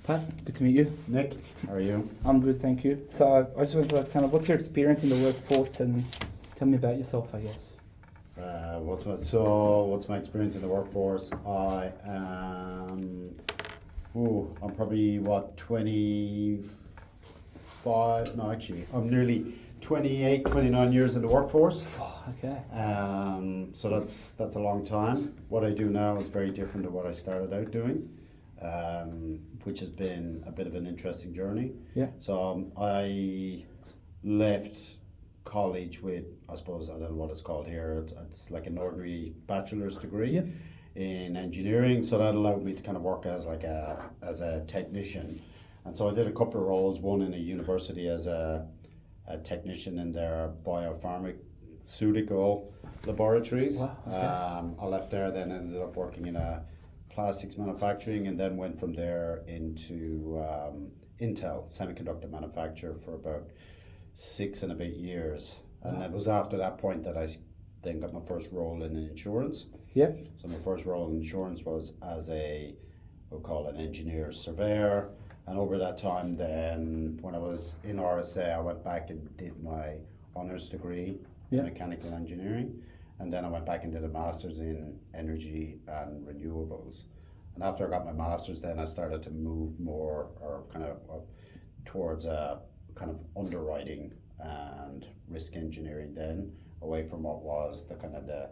Pat, good to meet you. Nick, how are you? I'm good, thank you. So I just wanted to ask what's your experience in the workforce and tell me about yourself, I guess. What's my experience in the workforce? I'm probably 25, no actually, I'm nearly 28, 29 years in the workforce. Okay. So that's a long time. What I do now is very different to what I started out doing, which has been a bit of an interesting journey. Yeah. So I left college with, I suppose, I don't know what it's called here, it's like an ordinary bachelor's degree. Yeah. In engineering, so that allowed me to kind of work as a technician, and so I did a couple of roles. One in a university as a technician in their biopharmaceutical laboratories. Wow, okay. I left there, then ended up working in a plastics manufacturing, and then went from there into Intel semiconductor manufacturer for about 6.5 years, and it was after that point that I then got my first role in insurance. Yeah. So my first role in insurance was as we'll call it an engineer surveyor. And over that time then, when I was in RSA, I went back and did my honours degree in mechanical engineering. And then I went back and did a master's in energy and renewables. And after I got my master's, then I started to move more towards kind of underwriting and risk engineering then, away from what was the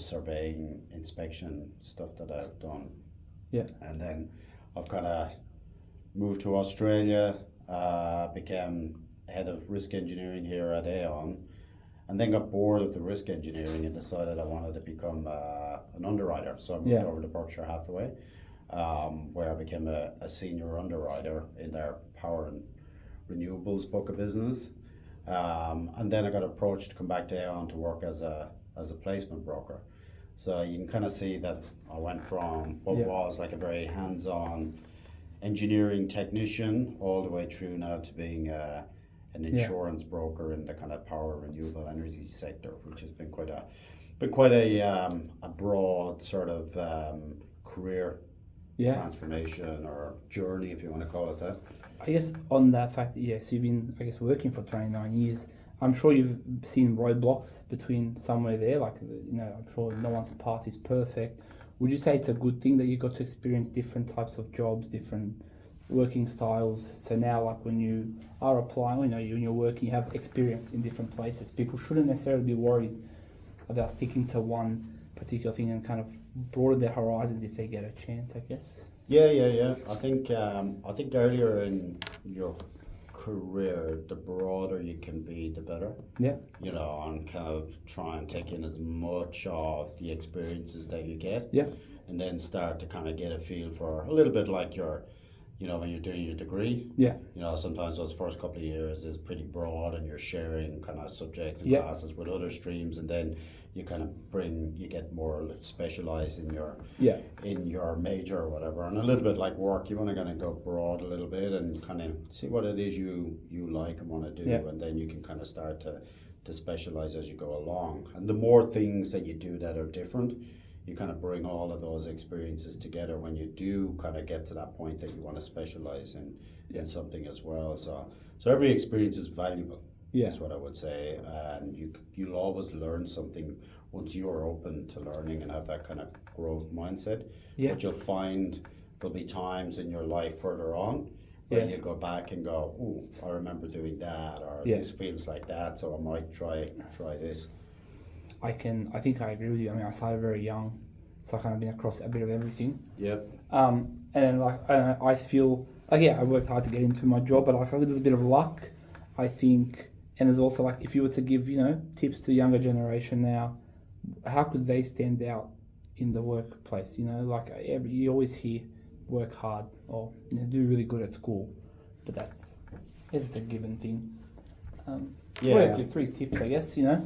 surveying inspection stuff that I've done. Yeah. And then I've kind of moved to Australia, became head of risk engineering here at Aon, and then got bored of the risk engineering and decided I wanted to become an underwriter. So I moved over to Berkshire Hathaway, where I became a senior underwriter in their power and renewables book of business. And then I got approached to come back to Aon to work as a placement broker. So you can kind of see that I went from what was like a very hands-on engineering technician all the way through now to being an insurance broker in the kind of power renewable energy sector, which has been quite a broad sort of career transformation or journey, if you want to call it that. I guess on that fact, so you've been, working for 29 years. I'm sure you've seen roadblocks between somewhere there. I'm sure no one's path is perfect. Would you say it's a good thing that you got to experience different types of jobs, different working styles? So now, when you are applying, when you're working, you have experience in different places. People shouldn't necessarily be worried about sticking to one particular thing and kind of broaden their horizons if they get a chance, I guess. Yeah. I think earlier in your career, the broader you can be, the better. Yeah. And kind of try and take in as much of the experiences that you get. Yeah. And then start to kind of get a feel for a little bit like when you're doing your degree. Yeah. Sometimes those first couple of years is pretty broad and you're sharing kind of subjects and classes with other streams, and then you kind of you get more specialized in your major or whatever. And a little bit like work, you want to kind of go broad a little bit and kind of see what it is you like and want to do, and then you can kind of start to specialize as you go along. And the more things that you do that are different, you kind of bring all of those experiences together when you do kind of get to that point that you want to specialize in something as well. So every experience is valuable. Yeah. That's what I would say. And you'll always learn something once you're open to learning and have that kind of growth mindset. Yeah. But you'll find there'll be times in your life further on where you'll go back and go, oh, I remember doing that, or this feels like that, so I might try this. I think I agree with you. I started very young, so I kind of been across a bit of everything. Yep. And I feel I worked hard to get into my job, but I feel there's a bit of luck, I think. And there's also if you were to give tips to the younger generation now, how could they stand out in the workplace? You always hear work hard or do really good at school, but that's a given thing. What are your 3 tips, I guess? Yeah,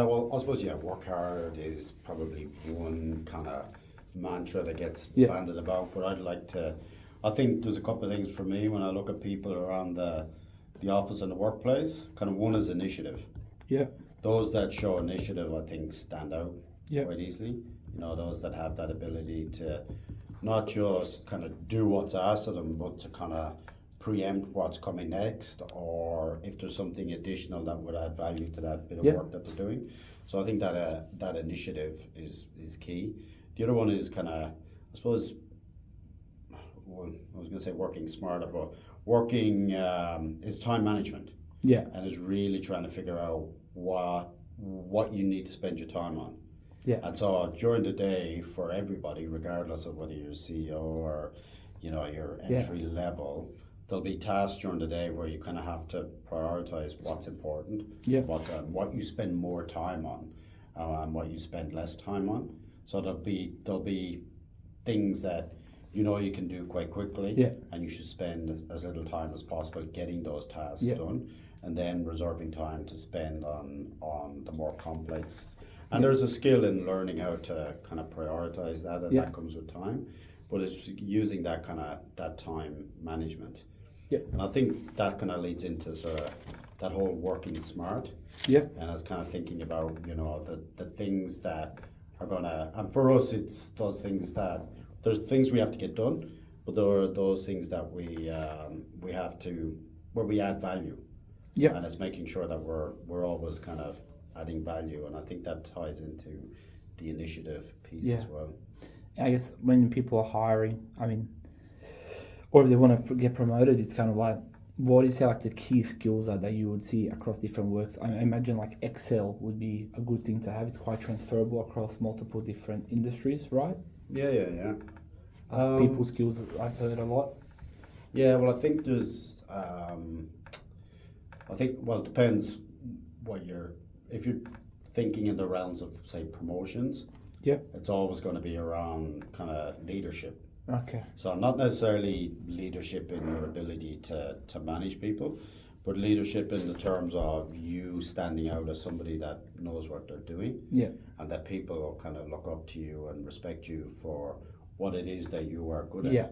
well, I suppose work hard is probably one kind of mantra that gets bandied about, but I think there's a couple of things for me when I look at people around the office and the workplace. Kind of one is initiative. Yeah. Those that show initiative, I think, stand out quite easily. Those that have that ability to not just kind of do what's asked of them, but to kind of preempt what's coming next, or if there's something additional that would add value to that bit of Yep. work that they're doing. So I think that that initiative is key. The other one is kind of, I suppose, well, I was going to say working smarter, but working is time management, Yeah. and is really trying to figure out what you need to spend your time on. Yeah. And so during the day, for everybody, regardless of whether you're CEO or your entry level, there'll be tasks during the day where you kind of have to prioritize what's important, Yeah. what you spend more time on, and what you spend less time on. So there'll be things that you can do quite quickly, Yeah. and you should spend as little time as possible getting those tasks Yeah. done, and then reserving time to spend on the more complex. And there's a skill in learning how to kind of prioritize that, and that comes with time. But it's using that time management. Yeah. And I think that kind of leads into sort of that whole working smart. Yeah. And I was kind of thinking about the things that are gonna, and for us it's those things that there's things we have to get done, but there are those things that we have to, where we add value. Yeah. And it's making sure that we're always kind of adding value, and I think that ties into the initiative piece as well. I guess when people are hiring, or if they want to get promoted, it's kind of like, what is like the key skills that you would see across different works? I imagine like Excel would be a good thing to have. It's quite transferable across multiple different industries, right? Yeah. People skills, I've heard a lot. Yeah, well, I think there's, it depends if you're thinking in the realms of, say, promotions, it's always going to be around kind of leadership. Okay. So not necessarily leadership in your ability to manage people, but leadership in the terms of you standing out as somebody that knows what they're doing. Yeah. And that people will kind of look up to you and respect you for what it is that you are good at. Yeah.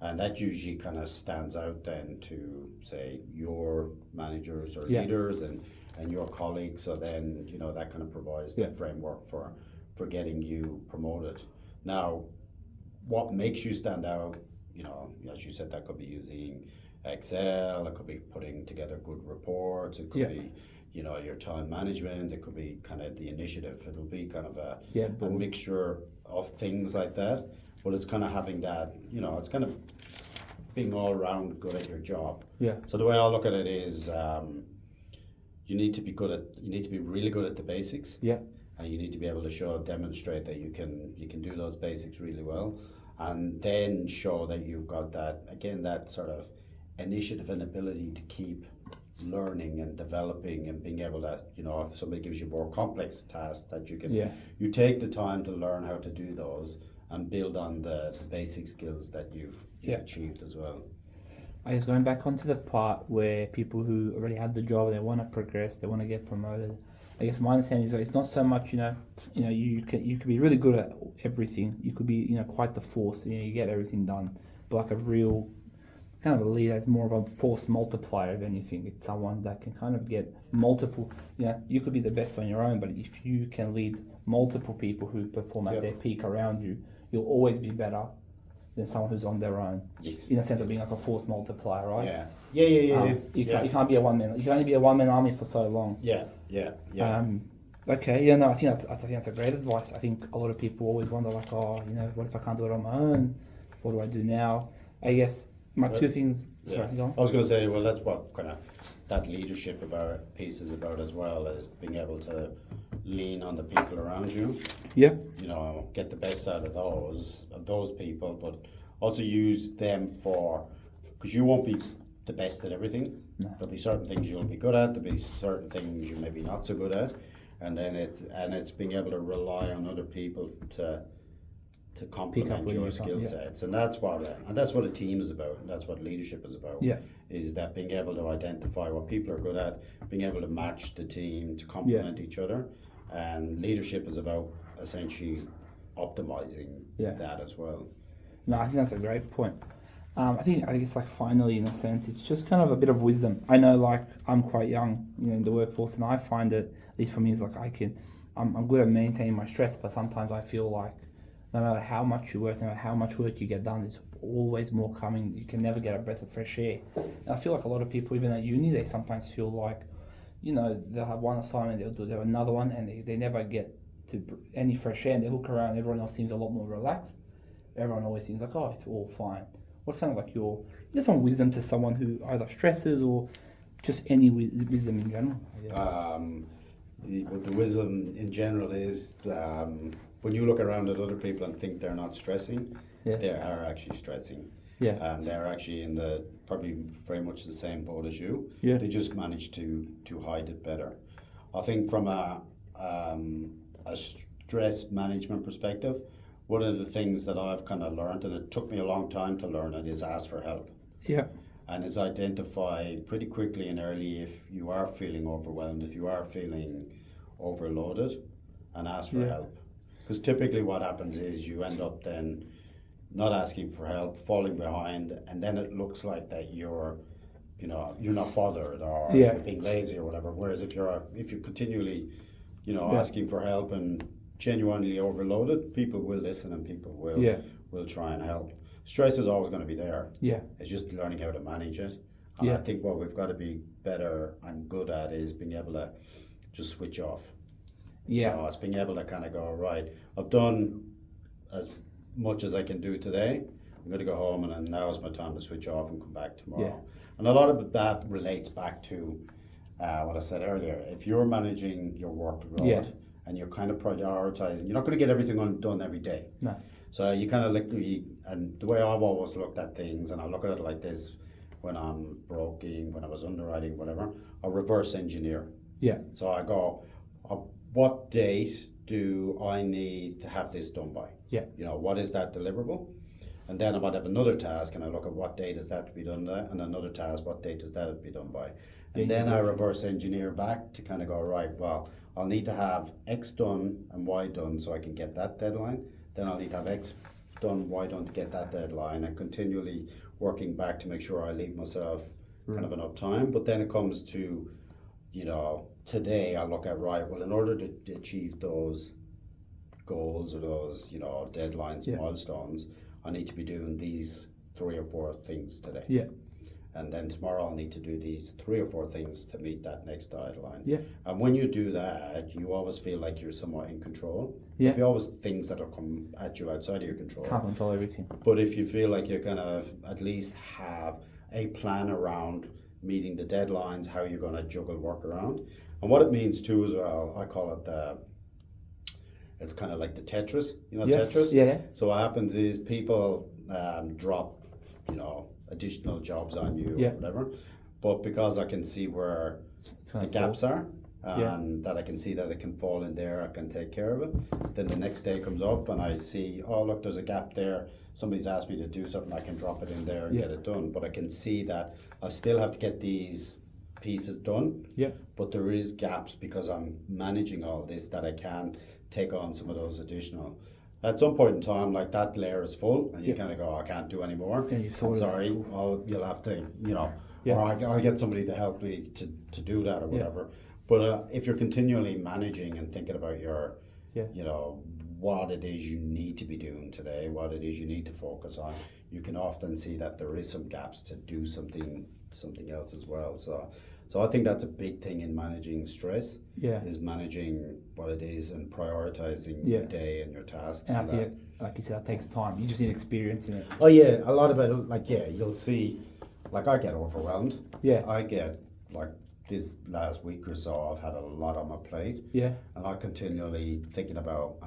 And that usually kind of stands out then to, say, your managers or leaders and your colleagues. So then, that kind of provides the framework for getting you promoted. Now, what makes you stand out, as you said, that could be using Excel, it could be putting together good reports, it could be, your time management, it could be kind of the initiative. It'll be kind of a mixture of things like that. But it's kind of having that, it's kind of being all around good at your job. Yeah. So the way I look at it is, you need to be really good at the basics. Yeah. And you need to be able to demonstrate that you can do those basics really well, and then show that you've got that sort of initiative and ability to keep learning and developing and being able to, if somebody gives you more complex tasks, that you take the time to learn how to do those and build on the basic skills that you've achieved as well. I guess going back onto the part where people who already have the job, they want to progress, they want to get promoted. I guess my understanding is that it's not so much, you could be really good at everything. You could be, quite the force, you get everything done. But like a real kind of a leader is more of a force multiplier of anything. It's someone that can kind of get multiple, you could be the best on your own, but if you can lead multiple people who perform at their peak around you, you'll always be better than someone who's on their own. Yes. In a sense of being like a force multiplier, right? Yeah. You can't be a one man. You can only be a one man army for so long. Yeah. Okay. Yeah. No. I think that's a great advice. I think a lot of people always wonder, like, what if I can't do it on my own? What do I do now? I guess my two things. Sorry, go on. I was going to say, well, that's what kind of that leadership piece is about as well, as being able to lean on the people around you. Yeah. Get the best out of those people, but also use them because you won't be the best at everything. No. There'll be certain things you'll be good at. There'll be certain things you may be not so good at, and then it's being able to rely on other people to complement your skill sets, and that's what a team is about, and that's what leadership is about. Yeah. Is that being able to identify what people are good at, being able to match the team to complement each other, and leadership is about essentially optimizing that as well. No, I think that's a great point. I guess like finally, in a sense, it's just kind of a bit of wisdom. I know, like, I'm quite young, in the workforce, and I find that, at least for me, is like I'm good at maintaining my stress, but sometimes I feel like no matter how much you work, no matter how much work you get done, there's always more coming. You can never get a breath of fresh air. And I feel like a lot of people, even at uni, they sometimes feel like, they'll have one assignment, they'll do another one, and they never get to any fresh air. And they look around, everyone else seems a lot more relaxed. Everyone always seems like, oh, it's all fine. What's kind of like some wisdom to someone who either stresses or just any wisdom in general, I guess? The wisdom in general is when you look around at other people and think they're not stressing, they are actually stressing. Yeah. They're actually in probably very much the same boat as you. Yeah. They just manage to hide it better. I think from a stress management perspective, one of the things that I've kind of learned, and it took me a long time to learn it, is ask for help. Yeah. And is identify pretty quickly and early if you are feeling overwhelmed, if you are feeling overloaded, and ask for help. Because typically what happens is you end up then not asking for help, falling behind, and then it looks like that you're not bothered or you're being lazy or whatever. Whereas if you're continually, asking for help and genuinely overloaded, people will listen and people will try and help. Stress is always going to be there. Yeah. It's just learning how to manage it. And I think what we've got to be better and good at is being able to just switch off. Yeah. So it's being able to kind of go, right, I've done as much as I can do today. I'm going to go home and then now is my time to switch off and come back tomorrow. Yeah. And a lot of that relates back to what I said earlier. If you're managing your workload and you're kind of prioritizing, you're not going to get everything done every day. No. So you kind of and the way I've always looked at things, and I look at it like this when I'm broking, when I was underwriting, whatever, I reverse engineer. Yeah. So I go, what date do I need to have this done by? Yeah. What is that deliverable? And then I might have another task and I look at what date is that to be done by, and another task, what date does that be done by? And then I reverse engineer back to kind of go, right, well, I'll need to have X done and Y done so I can get that deadline. Then I'll need to have X done, Y done to get that deadline, and continually working back to make sure I leave myself kind of enough time. But then it comes to, today I look at, right, well, in order to achieve those goals or those, deadlines, milestones, I need to be doing these 3 or 4 things today. Yeah. And then tomorrow I'll need to do these 3 or 4 things to meet that next deadline. Yeah. And when you do that, you always feel like you're somewhat in control. Yeah. There'll be always things that will come at you outside of your control. Can't control everything. But if you feel like you're gonna at least have a plan around meeting the deadlines, how you're gonna juggle work around. And what it means too as well, I call it it's kind of like the Tetris, Tetris? Yeah. So what happens is people drop, additional jobs on you or whatever. But because I can see where the gaps are, and that I can see that it can fall in there, I can take care of it. Then the next day comes up and I see, oh look, there's a gap there. Somebody's asked me to do something, I can drop it in there and get it done. But I can see that I still have to get these pieces done. Yeah. But there is gaps because I'm managing all this that I can take on some of those additional. At some point in time, like that layer is full, and you kind of go, I can't do anymore. And you thought, sorry, you'll have to, or I'll get somebody to help me to do that or whatever. But if you're continually managing and thinking about your, what it is you need to be doing today, what it is you need to focus on, you can often see that there is some gaps to do something else as well. So I think that's a big thing in managing stress. Yeah. Is managing what it is and prioritizing your day and your tasks. And I think, like you said, that takes time. You just need experience in it. Oh yeah, a lot of it. You'll see. Like I get overwhelmed. Yeah. I get this last week or so. I've had a lot on my plate. Yeah. And I'm continually thinking about.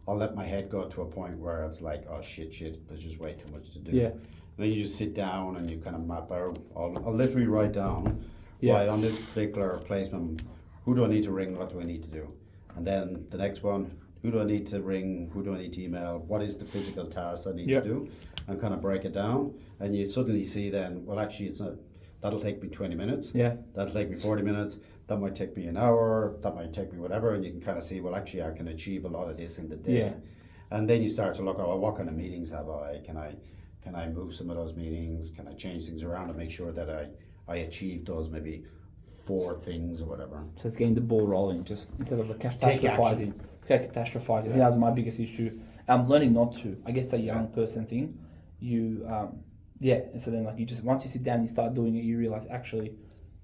I'll let my head go to a point where it's like, oh shit. There's just way too much to do. Yeah. And then you just sit down and you kind of map out. I'll literally write down. Right, on this particular placement, who do I need to ring? What do I need to do? And then the next one, who do I need to ring? Who do I need to email? What is the physical task I need to do? And kind of break it down. And you suddenly see then, well, actually, it's not. That'll take me 20 minutes. Yeah. That'll take me 40 minutes. That might take me an hour. That might take me whatever. And you can kind of see, well, actually, I can achieve a lot of this in the day. Yeah. And then you start to look at, well, what kind of meetings have I? Can I move some of those meetings? Can I change things around and make sure that I achieve those maybe 4 things or whatever. So it's getting the ball rolling, just instead of catastrophizing. I think that's my biggest issue. I'm learning not to. I guess a young person thing. You and so then like you just once you sit down and you start doing it, you realize actually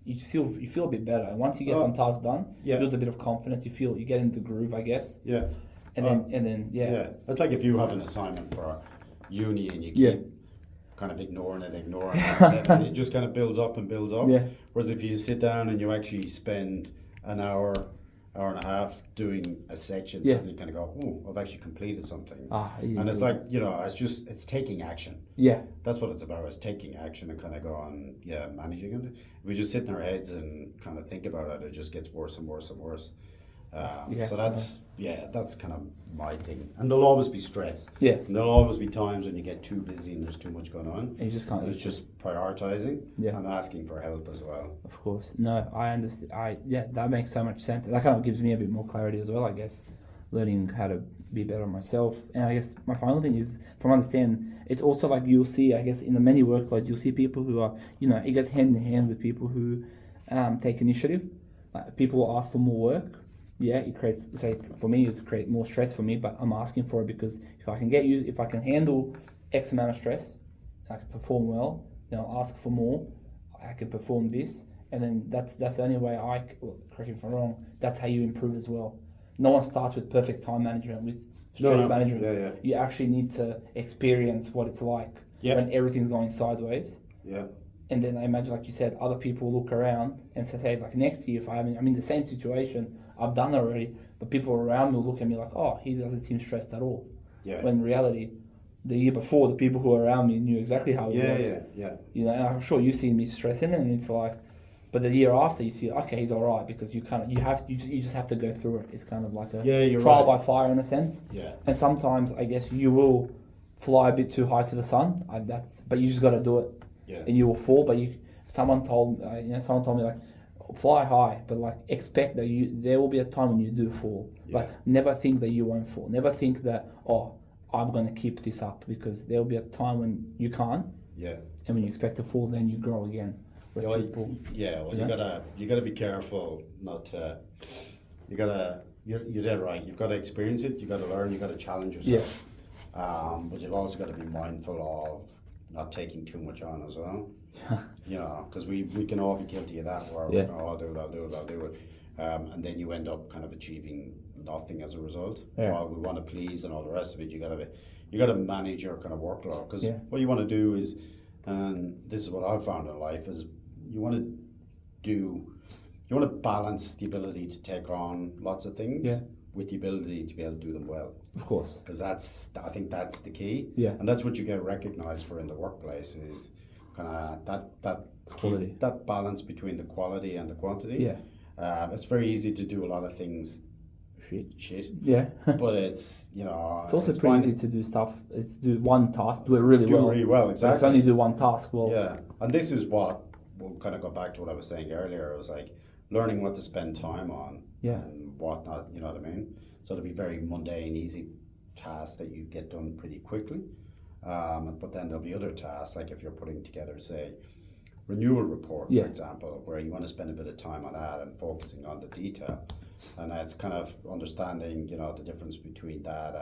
you feel a bit better. And once you get some tasks done, it builds a bit of confidence. You get into the groove, I guess. Yeah. And then It's like if you have an assignment for uni and you keep kind of ignoring it, and it just kind of builds up and builds up. Yeah. Whereas if you sit down and you actually spend an hour and a half doing a section, suddenly you kind of go, oh, I've actually completed something. And it's like, it's taking action. Yeah. That's what it's about, is taking action and kind of go on, managing it. If we just sit in our heads and kind of think about it, it just gets worse and worse and worse. So that's kind of my thing. And there'll always be stress. Yeah. And there'll always be times when you get too busy and there's too much going on. And you just can't. It's just prioritizing and asking for help as well. Of course. No, I understand. That makes so much sense. That kind of gives me a bit more clarity as well, I guess. Learning how to be better myself. And I guess my final thing is, from understanding, it's also like you'll see, I guess, in the many workloads, you'll see people who are, it goes hand in hand with people who take initiative. Like people will ask for more work. Yeah, it creates, for me, it creates more stress for me, but I'm asking for it because if I can handle X amount of stress, I can perform well, then I'll ask for more, I can perform this, and then that's the only way correct me if I'm wrong, that's how you improve as well. No one starts with perfect time management, with stress management. Yeah. You actually need to experience what it's like when everything's going sideways. Yeah. And then I imagine, like you said, other people look around and say, like, next year, if I'm in the same situation, I've done it already, but people around me will look at me like, oh, he doesn't seem stressed at all. Yeah. When in reality, the year before, the people who were around me knew exactly how it was. Yeah. And I'm sure you've seen me stressing, and it's like, but the year after, you see, okay, he's all right, because you just have to go through it. It's kind of like a trial by fire in a sense. Yeah. And sometimes, I guess, you will fly a bit too high to the sun. But you just got to do it. Yeah. And you will fall, but someone told me like, fly high, but like expect that there will be a time when you do fall. Like never think that you won't fall. Never think that, I'm going to keep this up, because there will be a time when you can't. Yeah. And when you expect to fall, then you grow again. You gotta be careful not to. You're dead right. You've got to experience it. You've got to learn. You've got to challenge yourself. Yeah. But you've also got to be mindful of not taking too much on as well. Because we can all be guilty of that, where we're going, I'll do it. And then you end up kind of achieving nothing as a result. Yeah. While we want to please and all the rest of it, you got to manage your kind of workload. Because what you want to do is, and this is what I've found in life, is you want to balance the ability to take on lots of things with the ability to be able to do them well. Of course. Because I think that's the key. Yeah. And that's what you get recognized for in the workplace, is kind of that quality, that balance between the quality and the quantity. Yeah. It's very easy to do a lot of things. Shit. Yeah. But it's it's also pretty easy to do stuff. It's do one task, do it really well. Exactly. But if only do one task well. Yeah. And this is what we'll kind of go back to what I was saying earlier. It was like learning what to spend time on. Yeah. And what not. You know what I mean? So it'll be very mundane, easy tasks that you get done pretty quickly. But then there'll be other tasks, like if you're putting together, say, renewal report, for example, where you want to spend a bit of time on that and focusing on the detail. And it's kind of understanding, the difference between that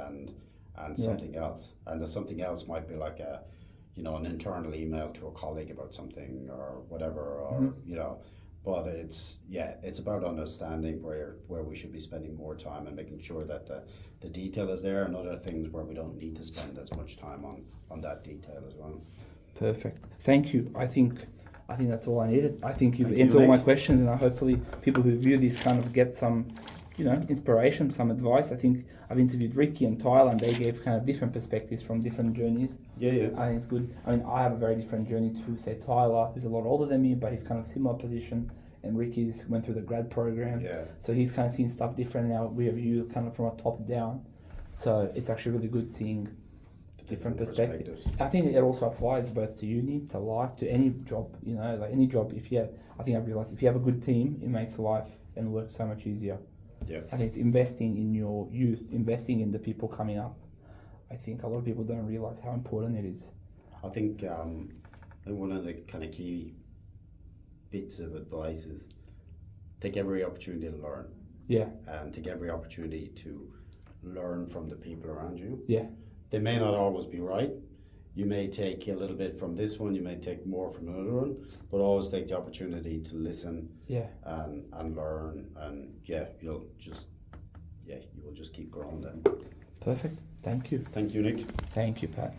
and something else. And the something else might be like an internal email to a colleague about something or whatever, or but it's about understanding where we should be spending more time and making sure that the detail is there, and other things where we don't need to spend as much time on that detail as well. Perfect. Thank you. I think that's all I needed. I think you've answered all my questions, and hopefully people who view this kind of get some, inspiration, some advice. I think I've interviewed Ricky and Tyler, and they gave kind of different perspectives from different journeys. Yeah. I think it's good. I have a very different journey to, say, Tyler, who's a lot older than me, but he's kind of similar position. And Ricky's went through the grad program. Yeah. So he's kind of seen stuff different now. We have you kind of from a top down. So it's actually really good seeing different perspectives. I think it also applies both to uni, to life, to any job. Like any job. I've realized if you have a good team, it makes life and work so much easier. Yeah. I think it's investing in your youth, investing in the people coming up. I think a lot of people don't realize how important it is. I think one of the kind of key bits of advice is take every opportunity to learn. Yeah. And take every opportunity to learn from the people around you. Yeah. They may not always be right. You may take a little bit from this one, you may take more from another one, but always take the opportunity to listen and learn, and you will just keep growing then. Perfect. Thank you. Thank you, Nick. Thank you, Pat.